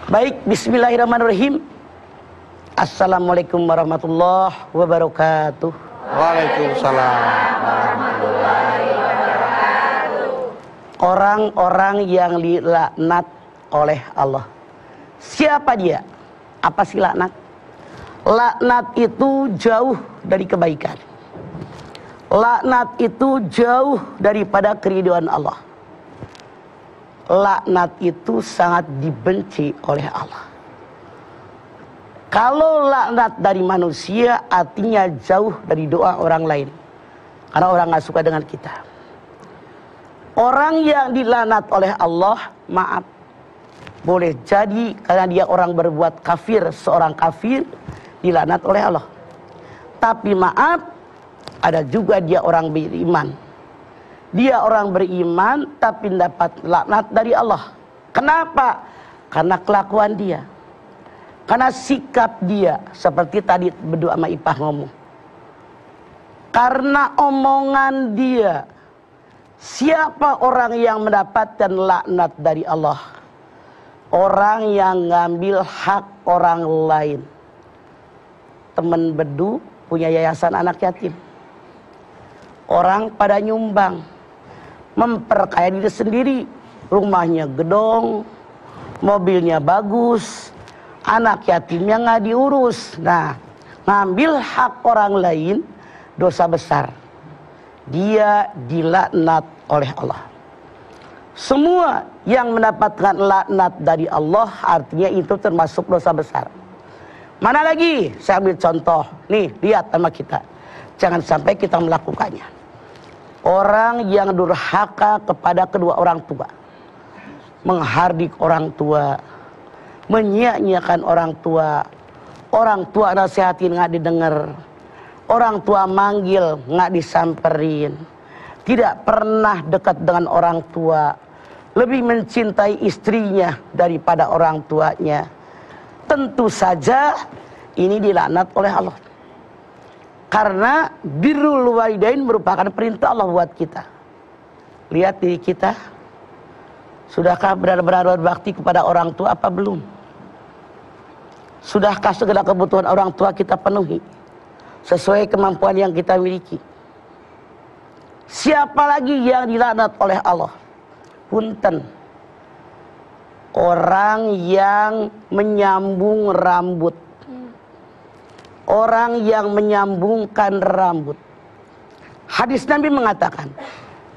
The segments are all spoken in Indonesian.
Baik, bismillahirrahmanirrahim. Assalamualaikum warahmatullahi wabarakatuh. Waalaikumsalam warahmatullahi wabarakatuh. Orang-orang yang dilaknat oleh Allah. Siapa dia? Apa sih laknat? Laknat itu jauh dari kebaikan. Laknat itu jauh daripada keridhaan Allah. Laknat itu sangat dibenci oleh Allah. Kalau laknat dari manusia artinya jauh dari doa orang lain. Karena orang gak suka dengan kita. Orang yang dilaknat oleh Allah, maaf, boleh jadi karena dia orang berbuat kafir, seorang kafir dilaknat oleh Allah. Tapi maaf, ada juga dia orang beriman. Dia orang beriman tapi dapat laknat dari Allah. Kenapa? Karena kelakuan dia. Karena sikap dia. Seperti tadi berdua sama Ipah ngomong. Karena omongan dia. Siapa orang yang mendapatkan laknat dari Allah? Orang yang ngambil hak orang lain. Teman bedu punya yayasan anak yatim. Orang pada nyumbang, memperkaya diri sendiri. Rumahnya gedong, mobilnya bagus, anak yatimnya nggak diurus. Nah, ngambil hak orang lain dosa besar. Dia dilaknat oleh Allah. Semua yang mendapatkan laknat dari Allah artinya itu termasuk dosa besar. Mana lagi? Saya ambil contoh. Nih, lihat sama kita. Jangan sampai kita melakukannya. Orang yang durhaka kepada kedua orang tua. Menghardik orang tua. Menyia-nyiakan orang tua. Orang tua nasihatin nggak didengar. Orang tua manggil nggak disamperin. Tidak pernah dekat dengan orang tua. Lebih mencintai istrinya daripada orang tuanya. Tentu saja ini dilaknat oleh Allah. Karena birrul walidain merupakan perintah Allah buat kita. Lihat diri kita. Sudahkah benar-benar berbakti kepada orang tua apa belum? Sudahkah segala kebutuhan orang tua kita penuhi sesuai kemampuan yang kita miliki? Siapa lagi yang dilaknat oleh Allah? Punten. Orang yang menyambung rambut. Orang yang menyambungkan rambut. Hadis Nabi mengatakan,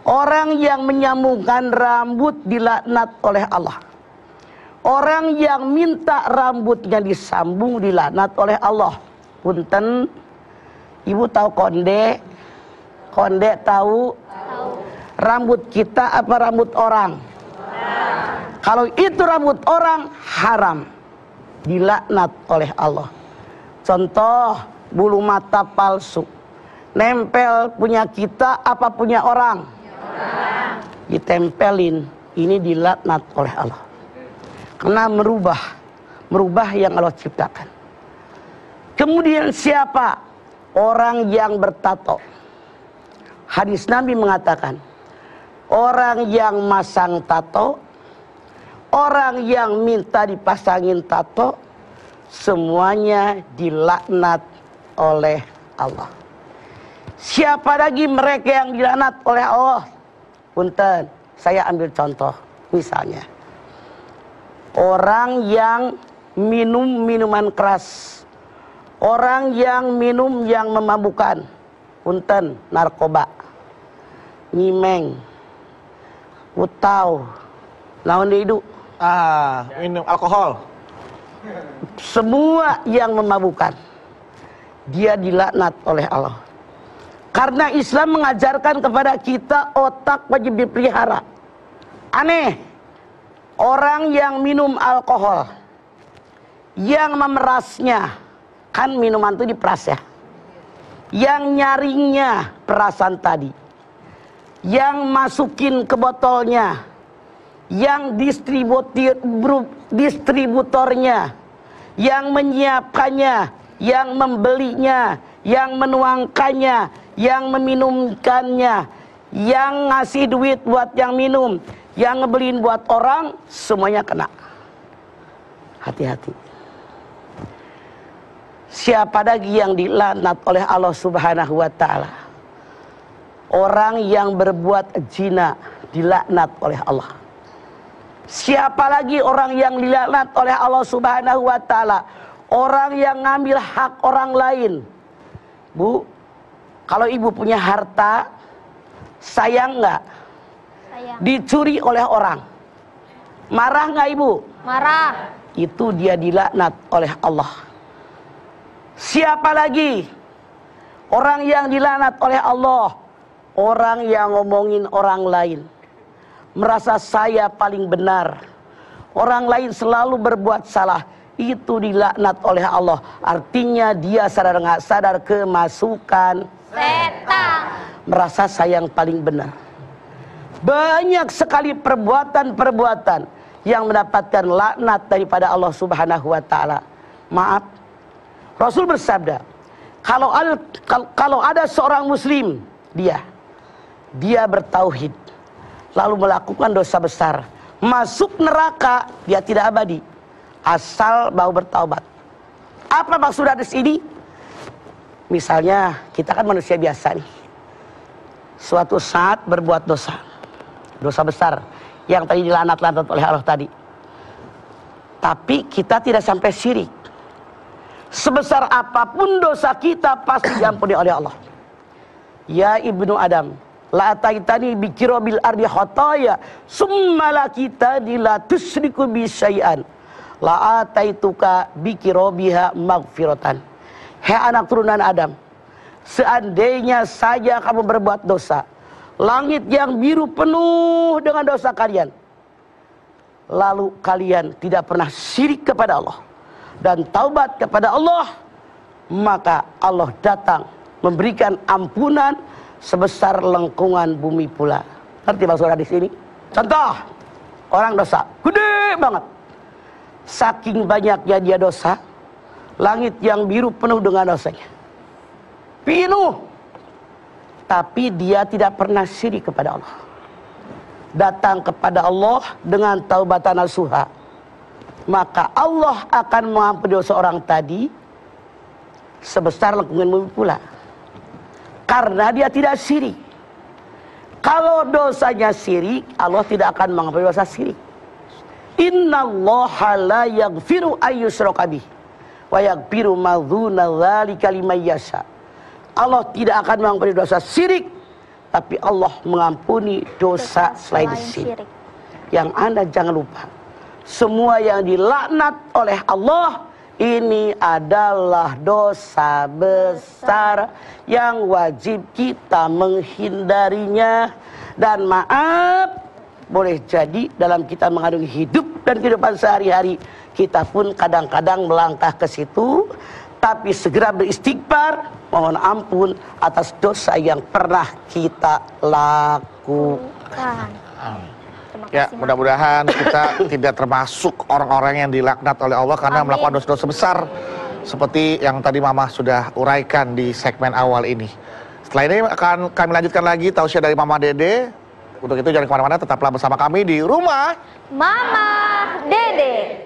orang yang menyambungkan rambut dilaknat oleh Allah. Orang yang minta rambutnya disambung dilaknat oleh Allah. Punten, ibu tahu konde? Konde tahu? Rambut kita apa rambut orang? Kalau itu rambut orang, haram. Dilaknat oleh Allah. Contoh, bulu mata palsu. Nempel punya kita apa punya orang? Ditempelin. Ini dilaknat oleh Allah. Karena merubah yang Allah ciptakan. Kemudian siapa? Orang yang bertato. Hadis Nabi mengatakan, orang yang masang tato, orang yang minta dipasangin tato, semuanya dilaknat oleh Allah. Siapa lagi mereka yang dilaknat oleh Allah? Punten, saya ambil contoh. Misalnya, orang yang minum minuman keras, orang yang minum yang memabukkan, punten, narkoba, nyimeng, utau, lawan hidu, minum alkohol. Semua yang memabukkan, dia dilaknat oleh Allah. Karena Islam mengajarkan kepada kita otak wajib dipelihara. Aneh, orang yang minum alkohol, yang memerasnya, kan minuman itu diperas ya, yang nyaringnya perasan tadi, yang masukin ke botolnya, yang distributornya, yang menyiapkannya, yang membelinya, yang menuangkannya, yang meminumkannya, yang ngasih duit buat yang minum, yang ngebeliin buat orang, semuanya kena. Hati-hati. Siapa lagi yang dilaknat oleh Allah Subhanahu wa taala? Orang yang berbuat zina dilaknat oleh Allah. Siapa lagi orang yang dilaknat oleh Allah Subhanahu wa taala? Orang yang ngambil hak orang lain. Bu, kalau ibu punya harta, sayang nggak? Sayang. Dicuri oleh orang, marah nggak ibu? Marah. Itu dia dilaknat oleh Allah. Siapa lagi orang yang dilaknat oleh Allah? Orang yang ngomongin orang lain, merasa saya paling benar, orang lain selalu berbuat salah, itu dilaknat oleh Allah. Artinya dia sadar nggak sadar kemasukan Setan. merasa saya yang paling benar. Banyak sekali perbuatan-perbuatan yang mendapatkan laknat daripada Allah Subhanahu wa taala. Maaf, Rasul bersabda, kalau ada seorang muslim, dia bertauhid lalu melakukan dosa besar, masuk neraka, dia tidak abadi asal mau bertaubat. Apa maksud hadis ini? Misalnya kita kan manusia biasa nih, suatu saat berbuat dosa besar yang tadi dilaknat-laknat oleh Allah tadi, tapi kita tidak sampai syirik. Sebesar apapun dosa kita pasti diampuni oleh Allah. Ya ibnu Adam, la ataitani bikirobil ardi khotaya summa la kita la tusyriku bi syai'an la ataituka bikirobiha magfiratan. Hei anak turunan Adam, seandainya saja kamu berbuat dosa, langit yang biru penuh dengan dosa kalian, lalu kalian tidak pernah syirik kepada Allah dan taubat kepada Allah, maka Allah datang memberikan ampunan sebesar lengkungan bumi pula. Ngerti maksud hadis ini? Contoh, orang dosa gede banget, saking banyaknya dia dosa, langit yang biru penuh dengan dosanya, penuh, tapi dia tidak pernah syirik kepada Allah, datang kepada Allah dengan taubatan nasuha, maka Allah akan mengampuni dosa orang tadi sebesar lengkungan bumi pula, karena dia tidak syirik. Kalau dosanya syirik, Allah tidak akan mengampuni dosa syirik. Innallaha la yaghfiru ayyusyraka bih wa yaghfiru ma dzuna dzalika liman yasha. Allah tidak akan mengampuni dosa syirik, tapi Allah mengampuni dosa selain syirik. Yang Anda jangan lupa, semua yang dilaknat oleh Allah ini adalah dosa besar yang wajib kita menghindarinya. Dan maaf, boleh jadi dalam kita mengarungi hidup dan kehidupan sehari-hari, kita pun kadang-kadang melangkah ke situ, tapi segera beristighfar, mohon ampun atas dosa yang pernah kita lakukan. Ya, mudah-mudahan kita tidak termasuk orang-orang yang dilaknat oleh Allah karena melakukan dosa-dosa besar seperti yang tadi Mama sudah uraikan di segmen awal ini. Setelah ini akan kami lanjutkan lagi tausiah dari Mama Dede. Untuk itu jangan kemana-mana, tetaplah bersama kami di Rumah Mama Dede.